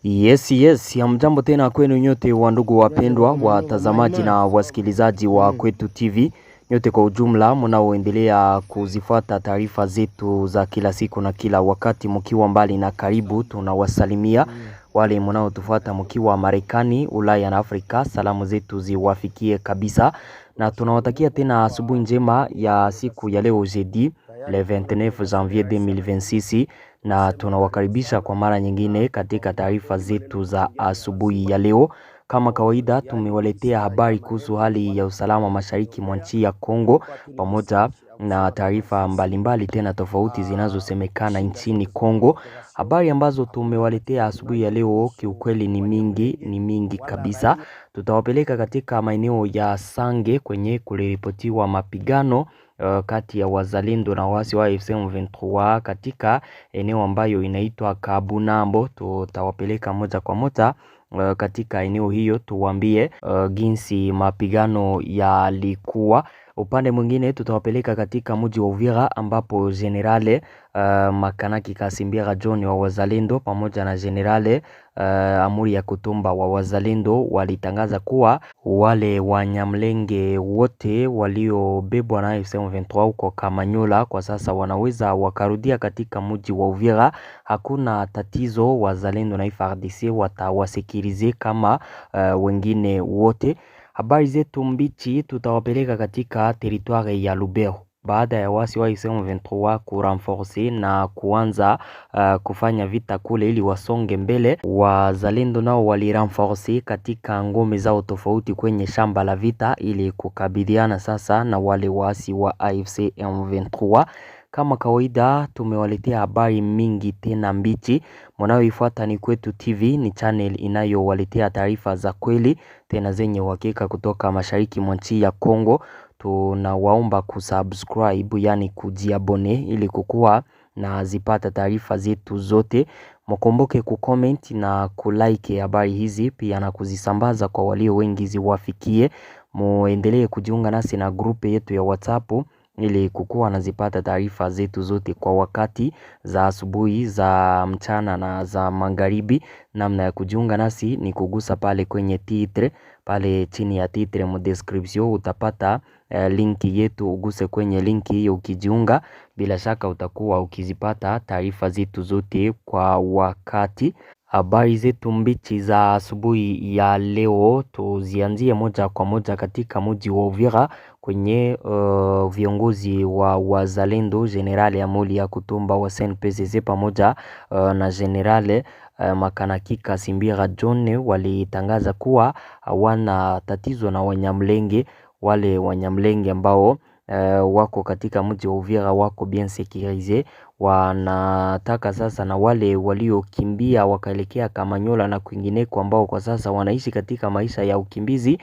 Yes, hamjambo tena kwenu nyote wa ndugu wapendwa, watazamaji na wasikilizaji wa Kwetu TV. Nyote kwa ujumla mnaoendelea kuzifuata taarifa zetu za kila siku na kila wakati mkiwa mbali na karibu, tunawasalimia. Wale mnaotufuata mkiwa Marekani, Ulaya na Afrika, salamu zetu ziwafikie kabisa. Na tunawatakia tena asubuhi njema ya siku ya leo jeudi, le 29 janvier 2026. Na tunawakaribisha kwa mara nyingine katika taarifa zetu za asubuhi ya leo. Kama kawaida tumewaletea habari kuhusu hali ya usalama mashariki mwa nchi ya Kongo, pamoja na taarifa mbalimbali tena tofauti zinazosemekana nchini Kongo. Habari ambazo tumewaletea asubuhi ya leo kiukweli ni mingi kabisa. Tutawapeleka katika maeneo ya Sange kwenye kuliripotiwa mapigano kati ya wazalendo na waasi wa AFC M23 katika eneo ambayo inaitwa Kabunambo. Tutawapeleka moja kwa moja katika eneo hiyo tuwaambie jinsi mapigano yalikuwa. Upande mwingine tutawapeleka katika mji wa Uvira ambapo Generale Makanaki Kasimbira John wa wazalendo pamoja na Generale Amuri ya Kutumba wa wazalendo walitangaza kuwa wale Wanyamlenge wote waliobebwa na AFC M23 huko Kamanyola kwa sasa wanaweza wakarudia katika mji wa Uvira. Hakuna tatizo, wazalendo na FARDC watawasikilize kama wengine wote. Habari zetu mbichi tutawapeleka katika teritwari ya Lubero baada ya wasi wa AFC M23 kurenforce na kuanza kufanya vita kule ili wasonge mbele. Wazalendo nao walirenforce katika ngome zao tofauti kwenye shamba la vita ili kukabiliana sasa na wale wasi wa AFC M23. Kama kawaida tumewaletea habari mingi tena mbichi. Mnaoifuata ni Kwetu TV, ni channel inayowaletea taarifa za kweli tena zenye uhakika kutoka mashariki mwa nchi ya Kongo. Tunawaomba kusubscribe, yani kujiabone ili kukua na zipata taarifa zetu zote. Mkumbuke kucomment na kulike habari hizi pia na kuzisambaza kwa walio wengi ziwafikie. Muendelee kujiunga nasi na grupe yetu ya WhatsApp ili kukua na zipata taarifa zetu zote kwa wakati, za asubuhi, za mchana na za magharibi. Namna ya kujiunga nasi ni kugusa pale kwenye titre, pale chini ya titre mu description utapata linki yetu. Uguse kwenye linki hiyo ukijiunga, bila shaka utakuwa ukizipata taarifa zetu zote kwa wakati. Habari zetu mbichi za asubuhi ya leo tuzianzie moja kwa moja katika mji wa Uvira kwenye viongozi wa wazalendo Generale Amuri ya Kutumba wa SNPCC pamoja na Generale Makanaki Kasimbira John walitangaza kuwa hawana tatizo na Wanyamlenge. Wale Wanyamlenge ambao wako katika mji wa Uvira wako bien sécurisé. Wanataka sasa na wale waliokimbia wakaelekea Kamanyola na kwingineko ambao kwa sasa wanaishi katika maisha ya ukimbizi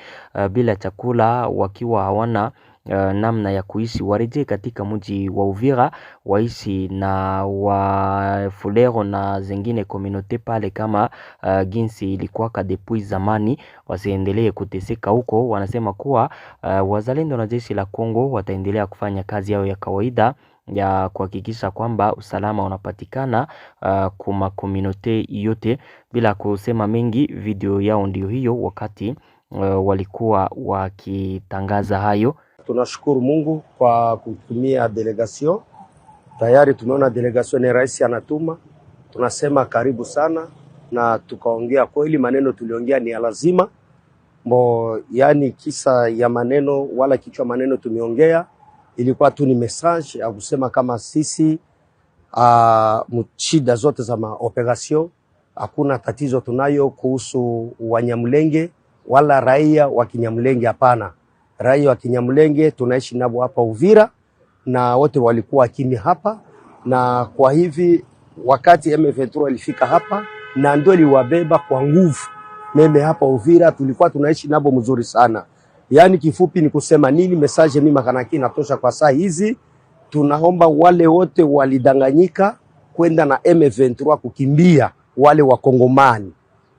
bila chakula, wakiwa hawana namna ya kuishi, warejee katika mji wa Uvira waishi na Wafulero na zingine community pale kama jinsi ilikuwa depuis zamani, wasiendelee kuteseka huko. Wanasema kuwa wazalendo na jeshi la Kongo wataendelea kufanya kazi yao ya kawaida ya kuhakikisha kwamba usalama unapatikana kuma community yote. Bila kusema mengi, video yao ndio hiyo wakati walikuwa wakitangaza hayo. Tunashukuru Mungu kwa kutumia delegation. Tayari tumeona delegation ni rais anatuma. Tunasema karibu sana, na tukaongea kweli maneno tuliongea ni ya lazima. Yani kisa ya maneno wala kichwa maneno tumeongea ilikuwa tu ni message ya kusema kama sisi shida zote za maoperation hakuna tatizo tunayo kuhusu Wanyamlenge wala raia wa Kinyamlenge. Hapana, raia wa Kinyamlenge tunaishi nabo hapa Uvira na wote walikuwa kimi hapa, na kwa hivi wakati M23 ilifika hapa na ndio liwabeba kwa nguvu. Meme hapa Uvira tulikuwa tunaishi nabo mzuri sana. Yani kifupi ni kusema nini, message mimi Makanaki natosha kwa saa hizi. Tunaomba wale wote walidanganyika kwenda na M23 kukimbia, wale wakongomani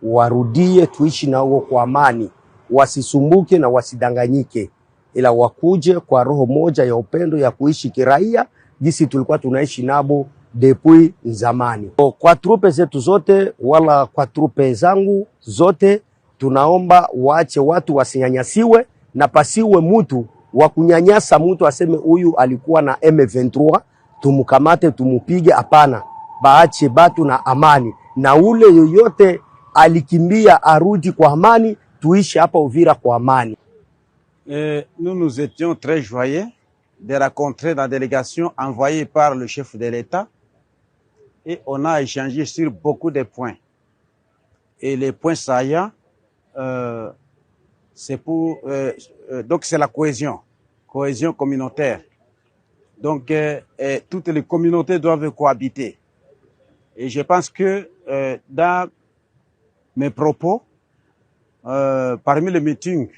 warudie, tuishi nao kwa amani, wasisumbuke na wasidanganyike, ila wakuje kwa roho moja ya upendo ya kuishi kiraia jinsi tulikuwa tunaishi nabo depuis zamani. Kwa trupe zetu zote wala kwa trupe zangu zote, tunaomba waache watu wasinyanyasiwe na pasiwe mtu wa kunyanyasa mtu aseme huyu alikuwa na M23 tumukamate tumupige. Hapana, baache batu na amani, na ule yoyote alikimbia arudi kwa amani, tuishi hapa Uvira kwa amani. Nous étions très joyeux de rencontrer la délégation envoyée par le chef de l'État et on a échangé sur beaucoup de points. Et les points saillants, c'est pour donc c'est la cohésion communautaire. Donc toutes les communautés doivent cohabiter. Et je pense que dans mes propos, parmi les meetings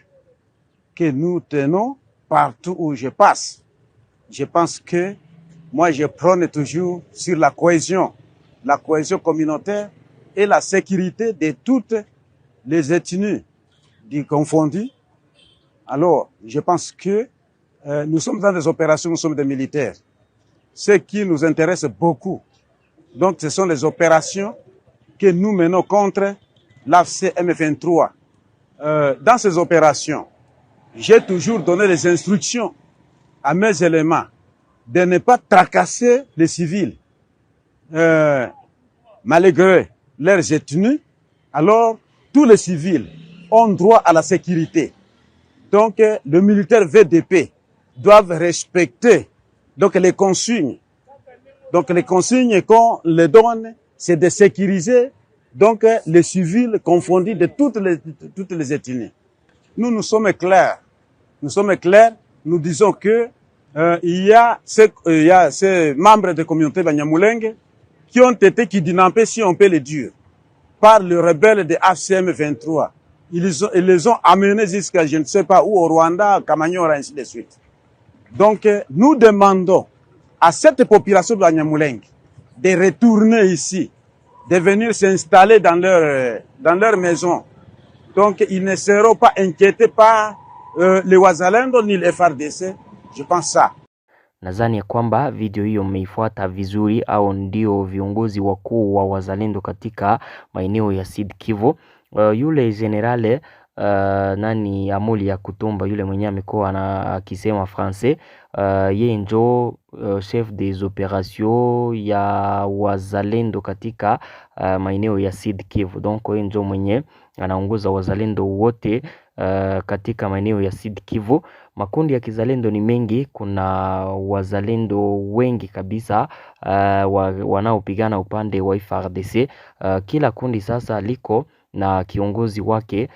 que nous tenons partout où je passe, je pense que moi je prône toujours sur la cohésion communautaire et la sécurité de toutes les ethnies confondues. Alors, je pense que nous sommes dans des opérations, nous sommes des militaires. Ce qui nous intéresse beaucoup, donc ce sont les opérations que nous menons contre l'AFC M23. Dans ces opérations, j'ai toujours donné les instructions à mes éléments de ne pas tracasser les civils, malgré leurs ethnies. Alors, tous les civils ont droit à la sécurité. Donc, les militaires VDP doivent respecter donc les consignes. Donc, les consignes qu'on les donne, c'est de sécuriser donc les civils confondus de toutes les ethnies. Nous sommes clairs. Nous disons que il y a ces membres de communauté Banyamulenge qui ont été kidnappés, si on peut le dire, par le rebelle de AFC M23. Ils les ont amenés jusqu'à je ne sais pas où, au Rwanda, à Kamanyola, ainsi de suite. Donc, nous demandons à cette population de Banyamulenge de retourner ici, de venir s'installer dans leur maison. Donc, ils ne seront pas inquiétés par les Wazalendo ni le FARDC. Je pense ça. Nadhani kwamba video hiyo mmeifuata vizuri, au ndio viongozi wakuu wa wazalendo katika maeneo ya Sud Kivu. Yule generale nani Amuli ya Kutumba, yule mwenye amekuwa akisema français, yeye njo chef des opérations ya wazalendo katika maeneo ya Sud Kivu. Donc yeye njo mwenye anaongoza wazalendo wote katika maeneo ya Sud Kivu. Makundi ya kizalendo ni mengi, kuna wazalendo wengi kabisa wanaopigana upande wa FARDC. Kila kundi sasa liko na kiongozi wake.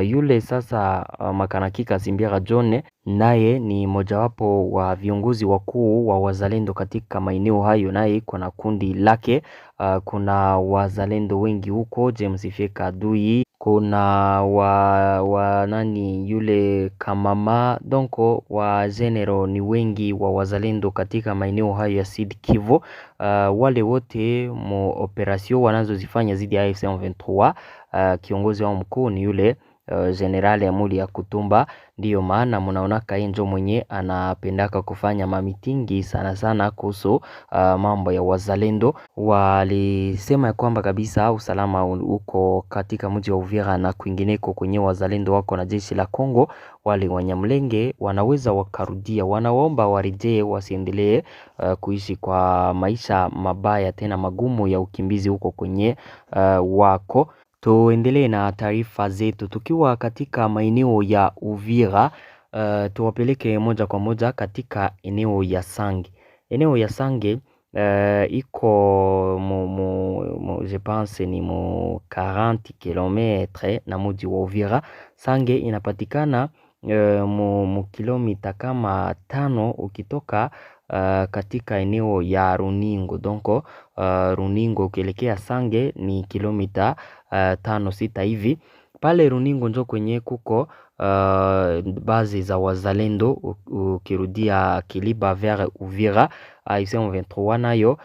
Yule sasa Makanaki Kazimbiara John, naye ni mojawapo wa viongozi wakuu wa wazalendo katika maeneo hayo, naye kuna kundi lake. Kuna wazalendo wengi huko, James Feka Dui, kuna wa nani yule Kamama, donko wa general ni wengi wa wazalendo katika maeneo hayo ya Sud Kivu. Wale wote mo operation wanazozifanya zidi ya AFC M23, kiongozi wa mkuu ni yule General Amuli ya Kutumba. Ndiyo maana mnaona kaenjo mwenye anapendaka kufanya mamitingi sana kuhusu mambo ya wazalendo. Walisema kwamba kabisa usalama uko katika mji wa Uvira na kwingineko kwenye wazalendo wako na jeshi la Kongo. Wale Wanyamulenge wanaweza wakarudia, wanaomba warejee, wasiendelee kuishi kwa maisha mabaya tena magumu ya ukimbizi huko kwenye wako. Tuendelee na taarifa zetu tukiwa katika maeneo ya Uvira. Tuwapeleke moja kwa moja katika eneo ya Sange. Eneo ya Sange iko je pense ni 40 km na mji wa Uvira. Sange inapatikana mu kilomita kama 5 ukitoka katika eneo ya Runingo. Donc Runingo ukielekea Sange ni kilomita 5-6 hivi. Pale Runingo njo kwenye kuko bazi za wazalendo ukirudia Kiliba vers Uvira. AFC M23 nayo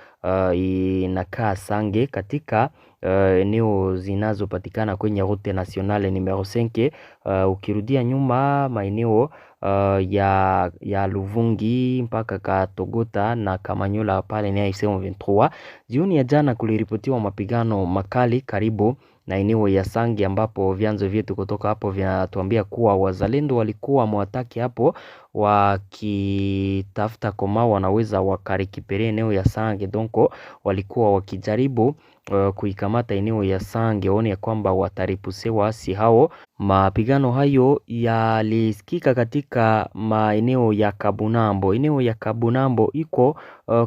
inakaa Sange katika eneo zinazopatikana kwenye route nationale numero 5. Ukirudia nyuma maeneo ya Luvungi mpaka Katogota na Kamanyola pale ni AFC M23. Jioni ya jana kuliripotiwa mapigano makali karibu na eneo ya Sange, ambapo vyanzo vyetu kutoka hapo vinatuambia kuwa wazalendo walikuwa mwataki hapo wakitafuta koma wanaweza wakarikipere eneo ya Sange. Donko walikuwa wakijaribu kuikamata eneo ya Sange, waone ya kwamba wataripuse waasi hao. Mapigano hayo yalisikika katika maeneo ya Kabunambo. Eneo ya Kabunambo iko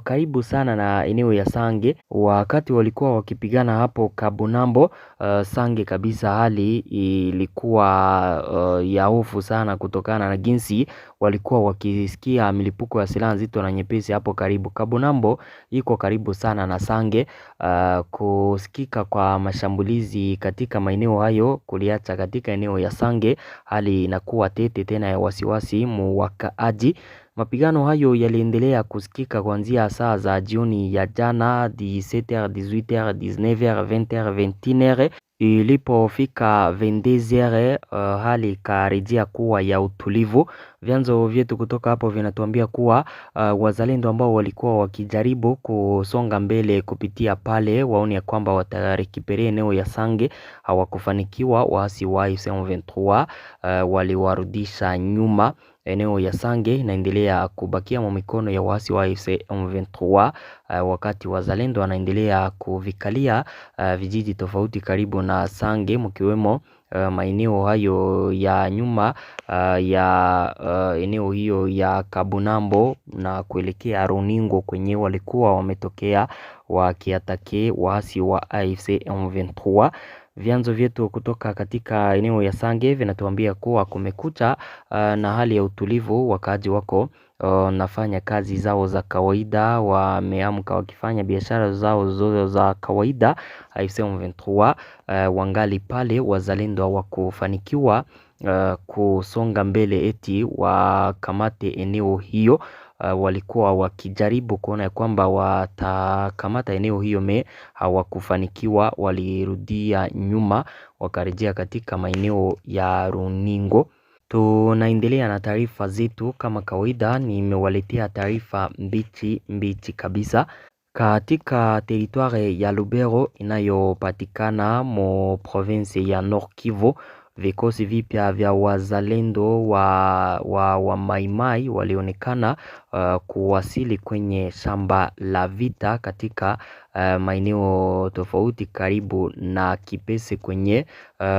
karibu sana na eneo ya Sange. Wakati walikuwa wakipigana hapo Kabunambo, Sange kabisa hali ilikuwa ya hofu sana kutokana na jinsi walikuwa wakisikia milipuko ya silaha nzito na nyepesi hapo karibu. Kabunambo iko karibu sana na Sange. Kusikika kwa mashambulizi katika maeneo hayo kuliacha katika eneo ya Sange hali inakuwa tete tena ya wasiwasi muwakaaji. Mapigano hayo yaliendelea kusikika kuanzia saa za jioni ya jana 17h, 18h, 19h, 20h, 21h. Ilipofika 22h hali karejea kuwa ya utulivu. Vyanzo vyetu kutoka hapo vinatuambia kuwa wazalendo ambao walikuwa wakijaribu kusonga mbele kupitia pale waone ya kwamba watarekipere eneo ya Sange hawakufanikiwa. Waasi wa AFC M23 waliwarudisha nyuma. Eneo ya Sange inaendelea kubakia mwa mikono ya waasi wa AFC M23 wakati wazalendo wanaendelea kuvikalia vijiji tofauti karibu na Sange, mkiwemo maeneo hayo ya nyuma ya eneo hiyo ya Kabunambo na kuelekea Runingo kwenye walikuwa wametokea wakiatake waasi wa AFC M23. Vyanzo vyetu kutoka katika eneo ya Sange vinatuambia kuwa kumekucha na hali ya utulivu. Wakaaji wako nafanya kazi zao za kawaida, wameamka wakifanya biashara zao za kawaida. AFC M23 wangali pale, wazalendo hawakufanikiwa kusonga mbele eti wakamate eneo hiyo. Walikuwa wakijaribu kuona kwamba watakamata eneo hiyo hawakufanikiwa, walirudia nyuma wakarejea katika maeneo ya Runingo. Tunaendelea na taarifa zetu kama kawaida. Nimewaletea taarifa mbichi kabisa katika teritware ya Lubero inayopatikana mo province ya Nord Kivu. Vikosi vipya vya wazalendo wa Maimai walionekana kuwasili kwenye shamba la vita katika maeneo tofauti karibu na Kipese kwenye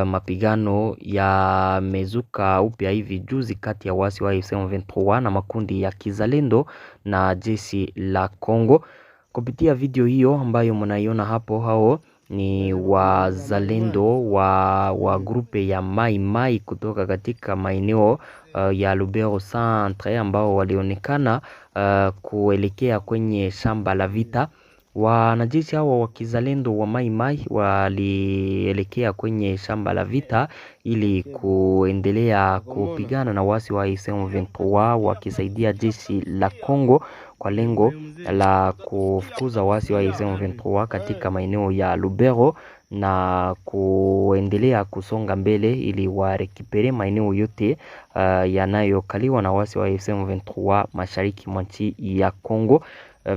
mapigano ya mezuka upya hivi juzi kati ya wasi wa AFC M23 na makundi ya kizalendo na jeshi la Kongo. Kupitia video hiyo ambayo mnaiona hapo, hao ni wazalendo wa grupe ya Mai kutoka katika maeneo ya Lubero Centre ambao walionekana kuelekea kwenye shamba la vita. Wanajeshi hao wa kizalendo wa Mai walielekea kwenye shamba la vita ili kuendelea kupigana na wasi wa AFC M23 wakisaidia jeshi la Kongo kwa lengo la kufukuza wasi wa AFC M23 katika maeneo ya Lubero na kuendelea kusonga mbele ili warekipere maeneo yote yanayokaliwa na wasi wa AFC M23 mashariki mwa nchi ya Kongo.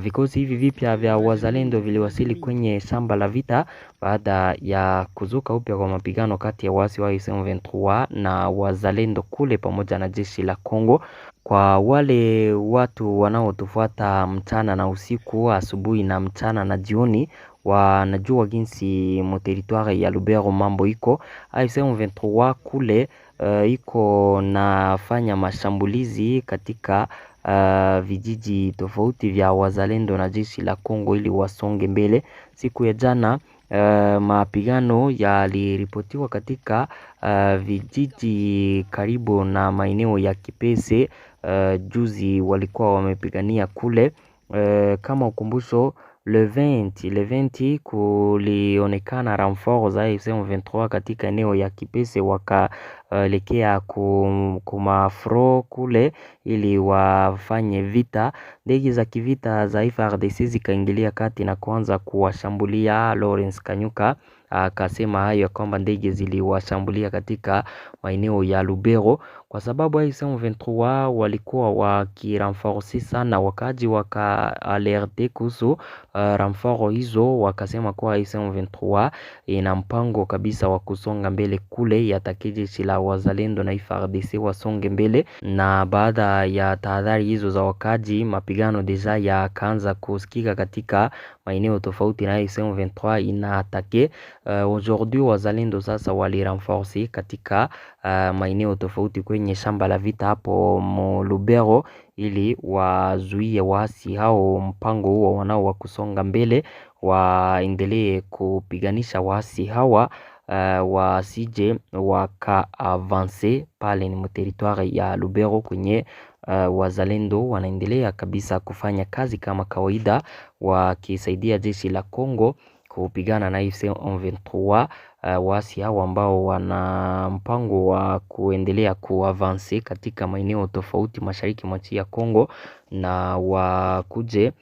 Vikosi hivi vipya vya wazalendo viliwasili kwenye shamba la vita baada ya kuzuka upya kwa mapigano kati ya wasi wa AFC M23 na wazalendo kule pamoja na jeshi la Kongo. Kwa wale watu wanaotufuata mchana na usiku, asubuhi na mchana na jioni, wanajua jinsi territoire ya Lubero mambo iko. AFC M23 kule iko nafanya mashambulizi katika vijiji tofauti vya wazalendo na jeshi la Kongo ili wasonge mbele. Siku ya jana mapigano yaliripotiwa katika vijiji karibu na maeneo ya Kipese. Juzi walikuwa wamepigania kule. Kama ukumbusho, le 20 kulionekana renfort za AFC M23 katika eneo ya Kipese, wakaelekea kumafro kule ili wafanye vita. Ndege za kivita za FARDC zikaingilia kati na kuanza kuwashambulia. Lawrence Kanyuka akasema hayo kwamba ndege ziliwashambulia katika maeneo ya Lubero, kwa sababu AFC M23 walikuwa wakirenforce sana. Wakaji alerte kuhusu renfort hizo, wakasema kuwa AFC M23 ina mpango kabisa wa kusonga mbele kule, yataka jeshi la wazalendo na FARDC wasonge mbele. Na baada ya tahadhari hizo za wakaji, mapigano deja yakaanza kusikika katika maeneo tofauti na AFC M23 inaatake. Aujourd'hui wazalendo sasa walirenforce katika maeneo tofauti kwenye shamba la vita hapo Lubero, ili wazuie waasi hao mpango huo wanao wa kusonga mbele, waendelee kupiganisha waasi hawa wasije wakaavance pale ni territoire ya Lubero kwenye wazalendo wanaendelea kabisa kufanya kazi kama kawaida, wakisaidia jeshi la Kongo kupigana na AFC M23. Waasi hao ambao wana mpango wa kuendelea kuavance katika maeneo tofauti mashariki mwa nchi ya Kongo, na wakuje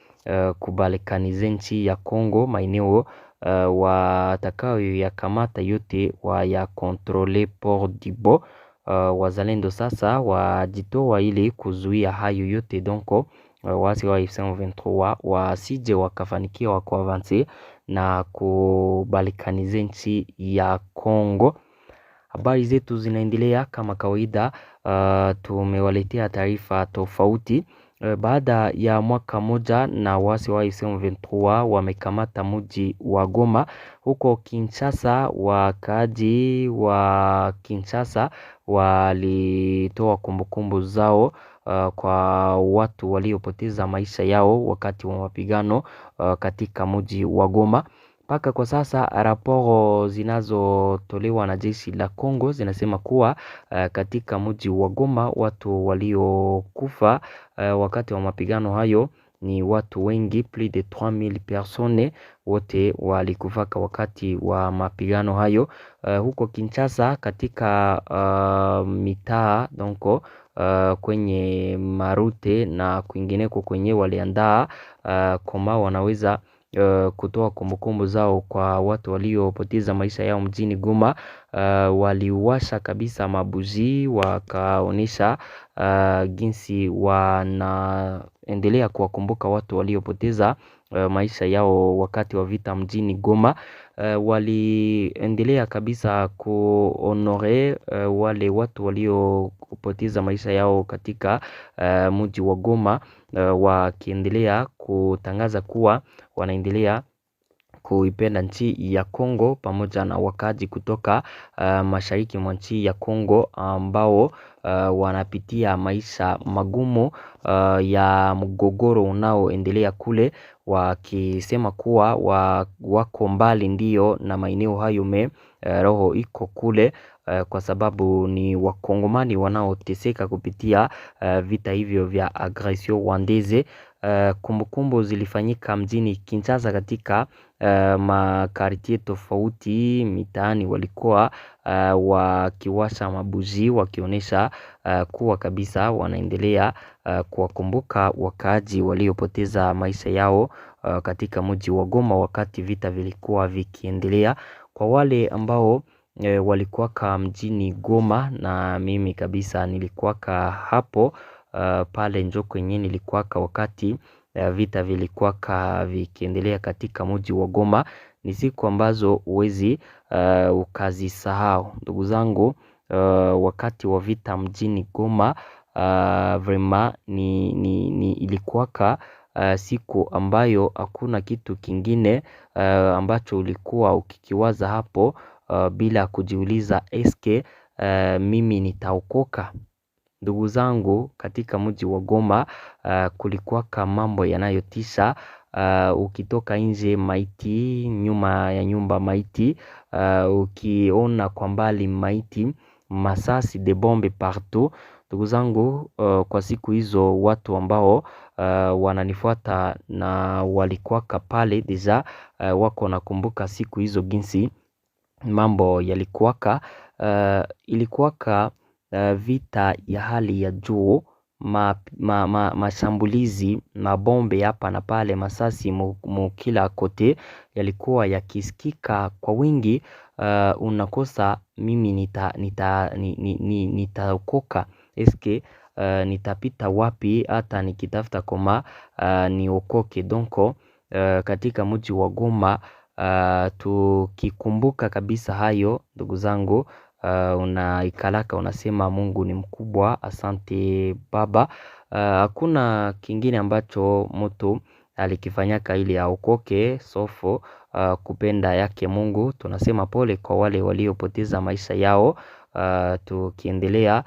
kubalekanize nchi ya Kongo, maeneo watakao yakamata yote ya controle Port Dibo. Wazalendo sasa wajitoa ili kuzuia hayo yote, donc waasi wa AFC M23 wasije wakafanikiwa kuavance na kubalikanize nchi ya Kongo. Habari zetu zinaendelea kama kawaida. Tumewaletea taarifa tofauti. Baada ya mwaka moja na waasi wa AFC M23 wamekamata mji wa Goma huko Kinshasa. Wakaaji wa Kinshasa walitoa kumbukumbu zao kwa watu waliopoteza maisha yao wakati wa mapigano katika mji wa Goma. Mpaka kwa sasa raporo zinazotolewa na jeshi la Kongo zinasema kuwa katika mji wa Goma watu waliokufa wakati wa mapigano hayo ni watu wengi, plus de 3000 personnes wote walikufaka wakati wa mapigano hayo. Huko Kinshasa katika mitaa donc kwenye marute na kwingineko kwenye waliandaa koma wanaweza kutoa kumbukumbu zao kwa watu waliopoteza maisha yao mjini Goma. Waliwasha kabisa mabuzi, wakaonesha jinsi wanaendelea kuwakumbuka watu waliopoteza maisha yao wakati wa vita mjini Goma. Waliendelea kabisa kuhonore wale watu waliopoteza maisha yao katika mji wa Goma, wakiendelea kutangaza kuwa wanaendelea kuipenda nchi ya Kongo pamoja na wakaji kutoka mashariki mwa nchi ya Kongo ambao wanapitia maisha magumu ya mgogoro unaoendelea kule, wakisema kuwa wako mbali ndio na maeneo hayo, roho iko kule kwa sababu ni wakongomani wanaoteseka kupitia vita hivyo vya agression rwandaise. Kumbukumbu zilifanyika mjini Kinshasa katika makartie tofauti mitaani, walikuwa wakiwasha mabuzi wakionyesha kuwa kabisa wanaendelea kuwakumbuka wakaaji waliopoteza maisha yao katika mji wa Goma wakati vita vilikuwa vikiendelea. Kwa wale ambao walikuwaka mjini Goma, na mimi kabisa nilikuwaka hapo pale njo kwenye nilikuwaka wakati vita vilikuwaka vikiendelea katika mji wa Goma. Ni siku ambazo huwezi ukazisahau ndugu zangu. Wakati wa vita mjini Goma vraiment ni ilikuwaka siku ambayo hakuna kitu kingine ambacho ulikuwa ukikiwaza hapo bila kujiuliza eske mimi nitaokoka. Ndugu zangu, katika mji wa Goma kulikuwaka mambo yanayotisha. Ukitoka nje maiti, nyuma ya nyumba maiti, ukiona kwa mbali maiti, masasi de bombe partout. Ndugu zangu, kwa siku hizo watu ambao wananifuata na walikuwaka pale deja, wako nakumbuka siku hizo jinsi mambo yalikuwaka. Ilikuwaka vita ya hali ya juu, mashambulizi, mabombe hapa na pale, masasi kila kote yalikuwa yakisikika kwa wingi. Unakosa mimi nitaokoka eske nitapita wapi hata nikitafuta koma niokoke. Donko katika mji wa Goma, tukikumbuka kabisa hayo ndugu zangu, unaikalaka unasema Mungu ni mkubwa, asante Baba. Hakuna kingine ambacho mtu alikifanyaka ili aokoke sofo kupenda yake Mungu. Tunasema pole kwa wale waliopoteza maisha yao, tukiendelea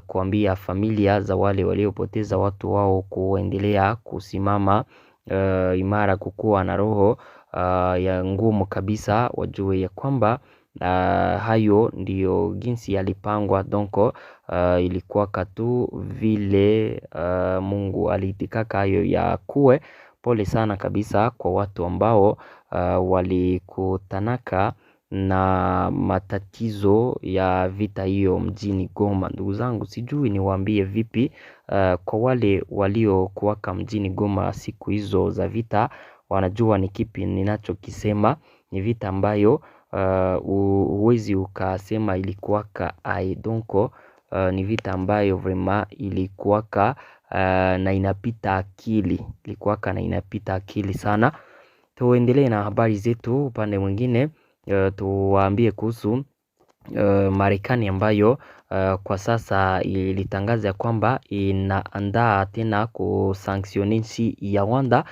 kuambia familia za wale waliopoteza watu wao kuendelea kusimama imara, kukuwa na roho ya ngumu kabisa, wajue ya kwamba hayo ndiyo jinsi yalipangwa. Donko ilikuwa katu vile Mungu aliitikaka hayo ya kuwe. Pole sana kabisa kwa watu ambao walikutanaka na matatizo ya vita hiyo mjini Goma. Ndugu zangu, sijui niwaambie vipi. Kwa wale waliokuwaka mjini Goma siku hizo za vita, wanajua ni kipi ninachokisema. Ni vita ambayo huwezi ukasema ilikuwaka donko. Ni vita ambayo vraiment ilikuwaka na inapita akili, ilikuwaka na inapita akili sana. Tuendelee na habari zetu. Upande mwingine tuwaambie kuhusu Marekani ambayo kwa sasa ilitangaza ya kwamba inaandaa tena kusanktioni nchi ya Rwanda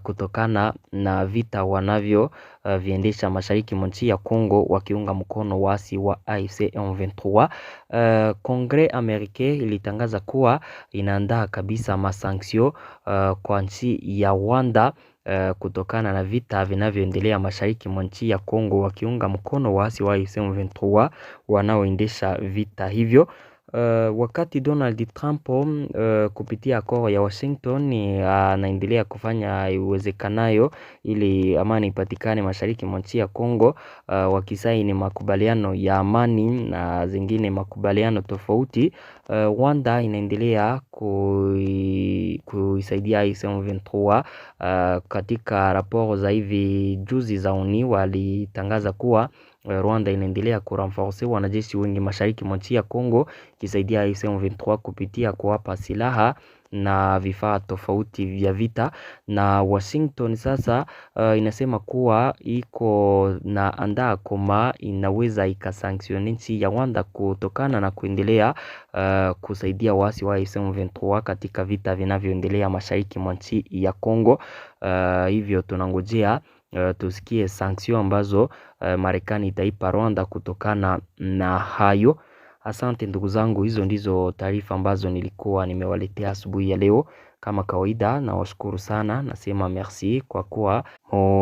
kutokana na vita wanavyo viendesha mashariki mwa nchi ya Kongo, wakiunga mkono wasi wa AFC M23. Kongre Amerike ilitangaza kuwa inaandaa kabisa masanktio kwa nchi ya Rwanda kutokana na vita vinavyoendelea mashariki mwa nchi ya Kongo, wakiunga mkono waasi wa AFC M23 wanaoendesha vita hivyo. Wakati Donald Trump kupitia akoro ya Washington anaendelea kufanya uwezekanayo ili amani ipatikane mashariki mwa nchi ya Kongo, wakisaini makubaliano ya amani na zingine makubaliano tofauti. Rwanda inaendelea kuisaidia AFC M23. Katika raporo za hivi juzi za ONU walitangaza kuwa Rwanda inaendelea kurenforce wanajeshi wengi mashariki mwa nchi ya Kongo, kisaidia AFC M23 kupitia kuwapa silaha na vifaa tofauti vya vita. Na Washington sasa inasema kuwa iko na andaa koma inaweza ikasanksioni nchi ya Rwanda kutokana na kuendelea kusaidia wasi wa AFC M23 katika vita vinavyoendelea mashariki mwa nchi ya Kongo. Hivyo tunangojea tusikie sanksio ambazo Marekani itaipa Rwanda kutokana na hayo. Asante ndugu zangu, hizo ndizo taarifa ambazo nilikuwa nimewaletea asubuhi ya leo. Kama kawaida na washukuru sana, nasema merci kwa kuwa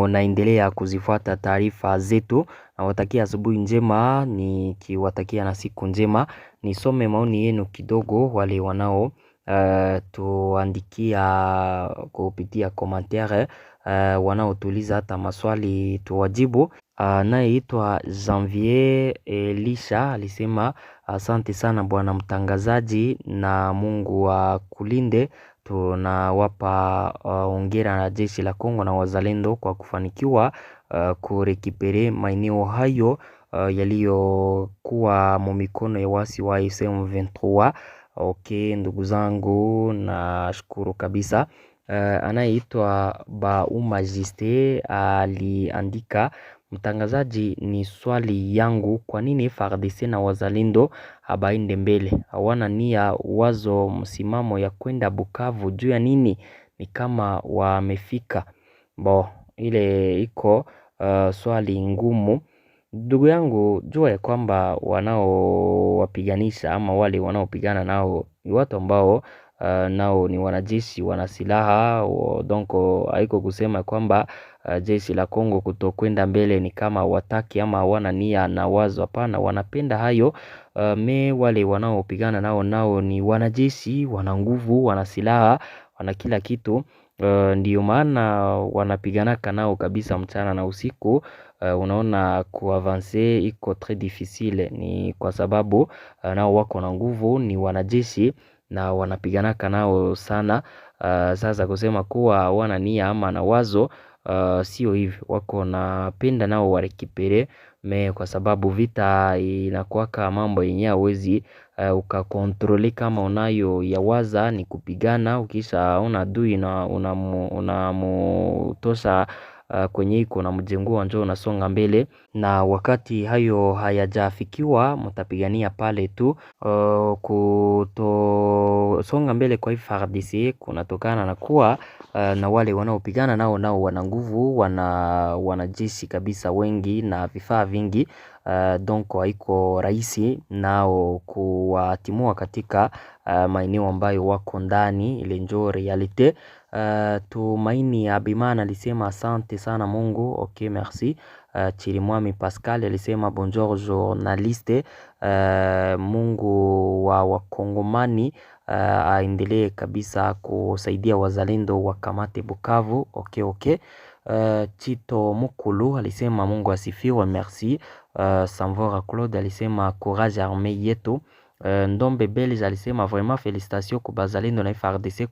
naendelea kuzifuata taarifa zetu. Nawatakia asubuhi njema, nikiwatakia na siku njema. Nisome maoni yenu kidogo, wale wanao tuandikia kupitia komentere, wanaotuliza hata maswali tuwajibu. Anayeitwa Janvier Elisha alisema asante sana bwana mtangazaji na Mungu akulinde. Tunawapa hongera na jeshi la Kongo na wazalendo kwa kufanikiwa kurekipere maeneo hayo yaliyokuwa mumikono ya wasi wa AFC M23. Okay, ndugu zangu, nashukuru kabisa. Anayeitwa Baumajiste aliandika, mtangazaji, ni swali yangu, kwa nini FARDC na wazalendo habaende mbele? Hawana nia, wazo, msimamo ya kwenda Bukavu juu ya nini? Ni kama wamefika. Ile iko swali ngumu. Ndugu yangu, jua ya kwamba wanaowapiganisha ama wale wanaopigana nao ni watu ambao nao ni wanajeshi, wana silaha. Donc haiko kusema kwamba jeshi la Kongo kutokwenda mbele ni kama wataki ama hawana nia na wazo. Hapana, wanapenda hayo. Wale wanaopigana nao ni wanajeshi, wana nguvu, wana silaha, wana kila kitu. Ndiyo maana wanapiganaka nao kabisa mchana na usiku. Unaona kuavanse iko très difficile, ni kwa sababu nao wako na nguvu, ni wanajeshi na wanapiganaka nao sana. Sasa kusema kuwa hawana nia ama na wazo, sio hivyo. Wako napenda nao warekipere kwa sababu vita inakuwaka mambo yenye hawezi ukakontrole. Kama unayo ya waza ni kupigana, ukisha una adui na unamutosha kwenye iko na mjengua njoo unasonga mbele. Na wakati hayo hayajafikiwa mtapigania pale tu. Kutosonga mbele kwa FARDC kunatokana na kuwa na wale wanaopigana nao wana nguvu, wanajeshi kabisa wengi na vifaa vingi. Donc haiko rahisi nao kuwatimua katika maeneo ambayo wako ndani. Ile ndio realite. Tumaini Abimana alisema asante sana Mungu. Okay, merci. Chirimwami Pascal alisema bonjour journaliste. Mungu wa wakongomani aendelee kabisa kusaidia wazalendo wakamate Bukavu. Okay. Chito Mukulu alisema Mungu asifiwe, merci. Samvora Claude alisema courage armée yetu. Ndombe Belge alisema vraiment félicitations kwa bazalendo na FARDC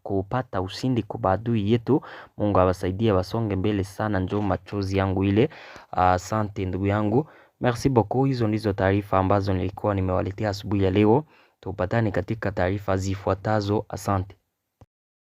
kupata ushindi kwa badui yetu. Mungu awasaidie wasonge mbele sana, njoo machozi yangu ile. Asante ndugu yangu. Merci beaucoup. Hizo ndizo taarifa ambazo nilikuwa nimewaletea asubuhi ya leo. Tupatane katika taarifa zifuatazo. Asante.